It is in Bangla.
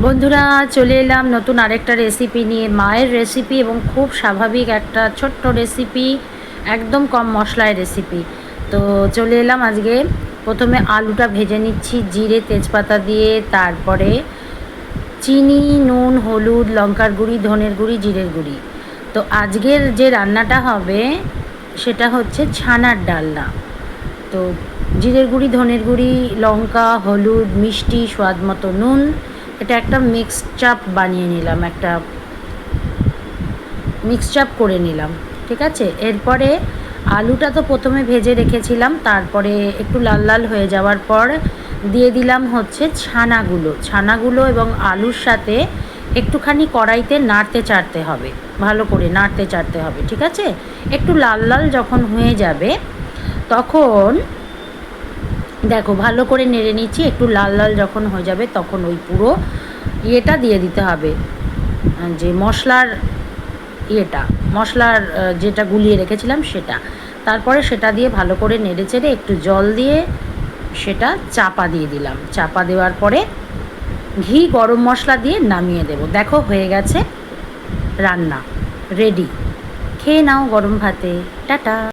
বন্ধুরা, চলে এলাম নতুন আরেকটা রেসিপি নিয়ে। মায়ের রেসিপি এবং খুব স্বাভাবিক একটা ছোট্ট রেসিপি, একদম কম মশলায় রেসিপি। তো চলে এলাম আজকে। প্রথমে আলুটা ভেজে নিচ্ছি জিরে তেজপাতা দিয়ে, তারপরে চিনি, নুন, হলুদ, লঙ্কার গুঁড়ি, ধনের গুঁড়ি, জিরের গুঁড়ি। তো আজকের যে রান্নাটা হবে সেটা হচ্ছে ছানার ডালনা। তো জিরের গুঁড়ি, ধনের গুঁড়ি, লঙ্কা, হলুদ, মিষ্টি, স্বাদ মতো নুন, এটা একটা মিক্সচাপ বানিয়ে নিলাম, একটা মিক্সচাপ করে নিলাম। ঠিক আছে, এরপরে আলুটা তো প্রথমে ভেজে রেখেছিলাম, তারপরে একটু লাল লাল হয়ে যাওয়ার পর দিয়ে দিলাম হচ্ছে ছানাগুলো এবং আলুর সাথে একটুখানি কড়াইতে নাড়তে চাড়তে হবে, ভালো করে নাড়তে চাড়তে হবে। ঠিক আছে, একটু লাল লাল যখন হয়ে যাবে তখন দেখো ভালো করে নেড়ে নিচ্ছি। একটু লাল লাল যখন হয়ে যাবে তখন ওই পুরো ইয়েটা দিয়ে দিতে হবে, যে মশলার যেটা গুলিয়ে রেখেছিলাম সেটা। তারপরে সেটা দিয়ে ভালো করে নেড়ে চেড়ে একটু জল দিয়ে সেটা চাপা দিয়ে দিলাম। চাপা দেওয়ার পরে ঘি গরম মশলা দিয়ে নামিয়ে দেব। দেখো হয়ে গেছে রান্না, রেডি। খেয়ে নাও গরম ভাতে। টাটা।